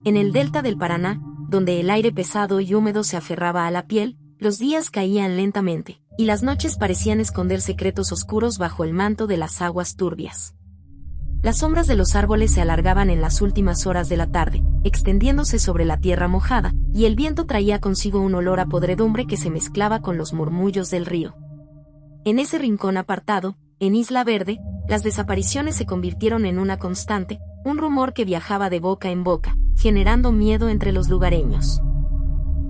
En el delta del Paraná, donde el aire pesado y húmedo se aferraba a la piel, los días caían lentamente, y las noches parecían esconder secretos oscuros bajo el manto de las aguas turbias. Las sombras de los árboles se alargaban en las últimas horas de la tarde, extendiéndose sobre la tierra mojada, y el viento traía consigo un olor a podredumbre que se mezclaba con los murmullos del río. En ese rincón apartado, en Isla Verde, las desapariciones se convirtieron en una constante, un rumor que viajaba de boca en boca, generando miedo entre los lugareños.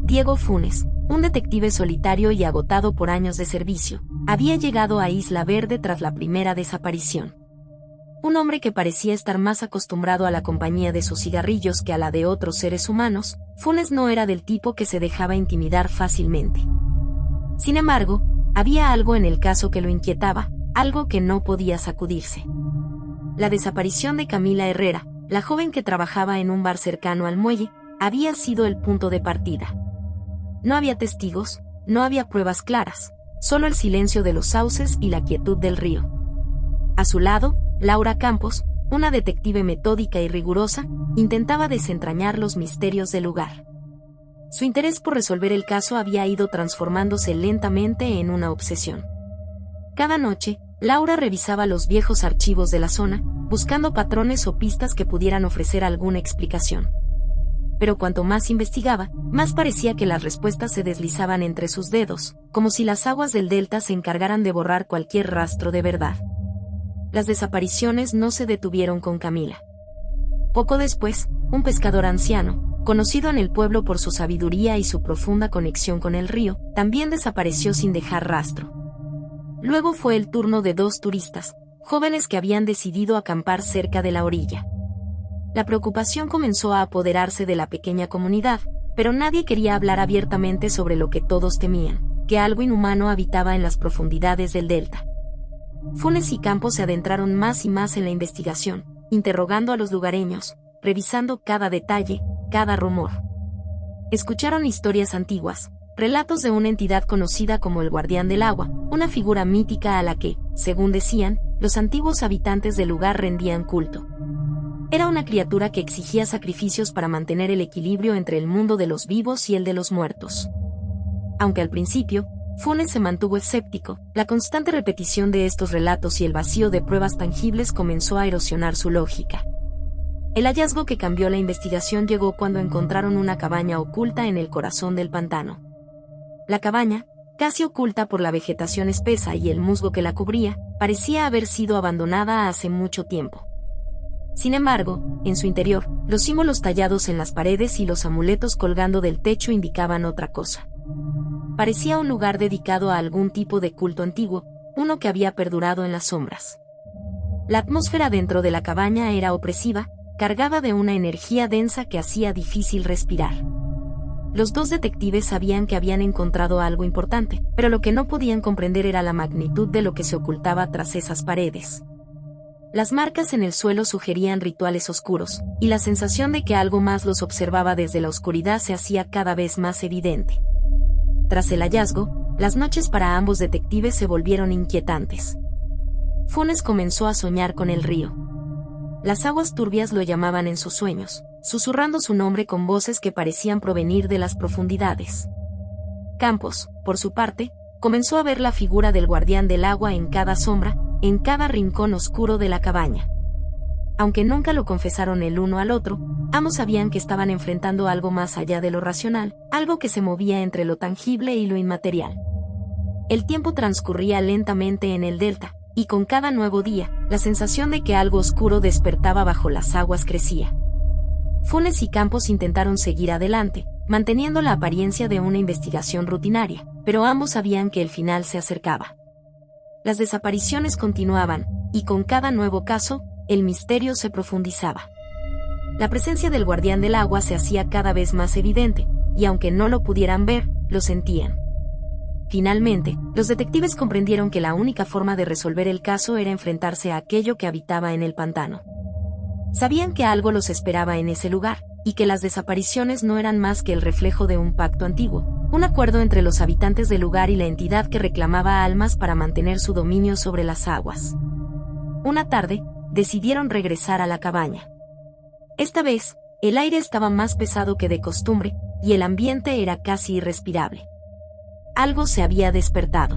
Diego Funes, un detective solitario y agotado por años de servicio, había llegado a Isla Verde tras la primera desaparición. Un hombre que parecía estar más acostumbrado a la compañía de sus cigarrillos que a la de otros seres humanos, Funes no era del tipo que se dejaba intimidar fácilmente. Sin embargo, había algo en el caso que lo inquietaba, algo que no podía sacudirse. La desaparición de Camila Herrera, la joven que trabajaba en un bar cercano al muelle, había sido el punto de partida. No había testigos, no había pruebas claras, solo el silencio de los sauces y la quietud del río. A su lado, Laura Campos, una detective metódica y rigurosa, intentaba desentrañar los misterios del lugar. Su interés por resolver el caso había ido transformándose lentamente en una obsesión. Cada noche, Laura revisaba los viejos archivos de la zona, buscando patrones o pistas que pudieran ofrecer alguna explicación. Pero cuanto más investigaba, más parecía que las respuestas se deslizaban entre sus dedos, como si las aguas del delta se encargaran de borrar cualquier rastro de verdad. Las desapariciones no se detuvieron con Camila. Poco después, un pescador anciano, conocido en el pueblo por su sabiduría y su profunda conexión con el río, también desapareció sin dejar rastro. Luego fue el turno de 2 turistas, jóvenes que habían decidido acampar cerca de la orilla. La preocupación comenzó a apoderarse de la pequeña comunidad, pero nadie quería hablar abiertamente sobre lo que todos temían, que algo inhumano habitaba en las profundidades del delta. Funes y Campos se adentraron más y más en la investigación, interrogando a los lugareños, revisando cada detalle, cada rumor. Escucharon historias antiguas, relatos de una entidad conocida como el Guardián del Agua, una figura mítica a la que, según decían, los antiguos habitantes del lugar rendían culto. Era una criatura que exigía sacrificios para mantener el equilibrio entre el mundo de los vivos y el de los muertos. Aunque al principio, Funes se mantuvo escéptico, la constante repetición de estos relatos y el vacío de pruebas tangibles comenzó a erosionar su lógica. El hallazgo que cambió la investigación llegó cuando encontraron una cabaña oculta en el corazón del pantano. La cabaña, casi oculta por la vegetación espesa y el musgo que la cubría, parecía haber sido abandonada hace mucho tiempo. Sin embargo, en su interior, los símbolos tallados en las paredes y los amuletos colgando del techo indicaban otra cosa. Parecía un lugar dedicado a algún tipo de culto antiguo, uno que había perdurado en las sombras. La atmósfera dentro de la cabaña era opresiva, cargada de una energía densa que hacía difícil respirar. Los 2 detectives sabían que habían encontrado algo importante, pero lo que no podían comprender era la magnitud de lo que se ocultaba tras esas paredes. Las marcas en el suelo sugerían rituales oscuros, y la sensación de que algo más los observaba desde la oscuridad se hacía cada vez más evidente. Tras el hallazgo, las noches para ambos detectives se volvieron inquietantes. Funes comenzó a soñar con el río. Las aguas turbias lo llamaban en sus sueños, susurrando su nombre con voces que parecían provenir de las profundidades. Campos, por su parte, comenzó a ver la figura del Guardián del Agua en cada sombra, en cada rincón oscuro de la cabaña. Aunque nunca lo confesaron el uno al otro, ambos sabían que estaban enfrentando algo más allá de lo racional, algo que se movía entre lo tangible y lo inmaterial. El tiempo transcurría lentamente en el delta, y con cada nuevo día, la sensación de que algo oscuro despertaba bajo las aguas crecía. Funes y Campos intentaron seguir adelante, manteniendo la apariencia de una investigación rutinaria, pero ambos sabían que el final se acercaba. Las desapariciones continuaban, y con cada nuevo caso, el misterio se profundizaba. La presencia del Guardián del Agua se hacía cada vez más evidente, y aunque no lo pudieran ver, lo sentían. Finalmente, los detectives comprendieron que la única forma de resolver el caso era enfrentarse a aquello que habitaba en el pantano. Sabían que algo los esperaba en ese lugar, y que las desapariciones no eran más que el reflejo de un pacto antiguo, un acuerdo entre los habitantes del lugar y la entidad que reclamaba almas para mantener su dominio sobre las aguas. Una tarde, decidieron regresar a la cabaña. Esta vez, El aire estaba más pesado que de costumbre, y el ambiente era casi irrespirable. Algo se había despertado.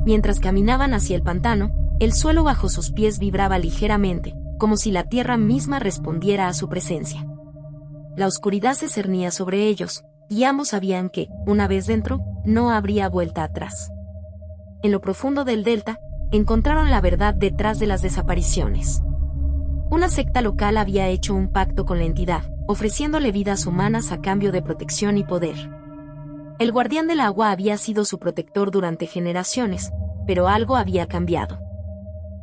Mientras caminaban hacia el pantano, el suelo bajo sus pies vibraba ligeramente, como si la tierra misma respondiera a su presencia. La oscuridad se cernía sobre ellos, y ambos sabían que, una vez dentro, no habría vuelta atrás. En lo profundo del delta, encontraron la verdad detrás de las desapariciones. Una secta local había hecho un pacto con la entidad, ofreciéndole vidas humanas a cambio de protección y poder. El guardián del agua había sido su protector durante generaciones, pero algo había cambiado.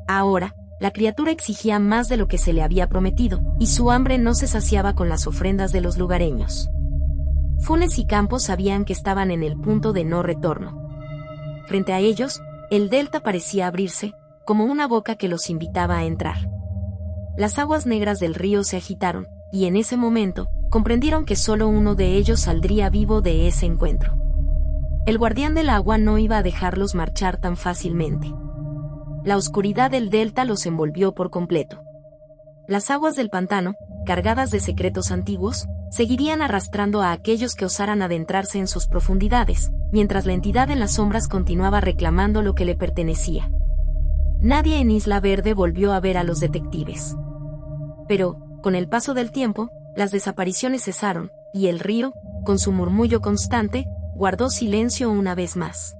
Ahora, la criatura exigía más de lo que se le había prometido, y su hambre no se saciaba con las ofrendas de los lugareños. Funes y Campos sabían que estaban en el punto de no retorno. Frente a ellos, el delta parecía abrirse, como una boca que los invitaba a entrar. Las aguas negras del río se agitaron, y en ese momento, comprendieron que solo uno de ellos saldría vivo de ese encuentro. El guardián del agua no iba a dejarlos marchar tan fácilmente. La oscuridad del delta los envolvió por completo. Las aguas del pantano, cargadas de secretos antiguos, seguirían arrastrando a aquellos que osaran adentrarse en sus profundidades, mientras la entidad en las sombras continuaba reclamando lo que le pertenecía. Nadie en Isla Verde volvió a ver a los detectives. Pero, con el paso del tiempo, las desapariciones cesaron, y el río, con su murmullo constante, guardó silencio una vez más.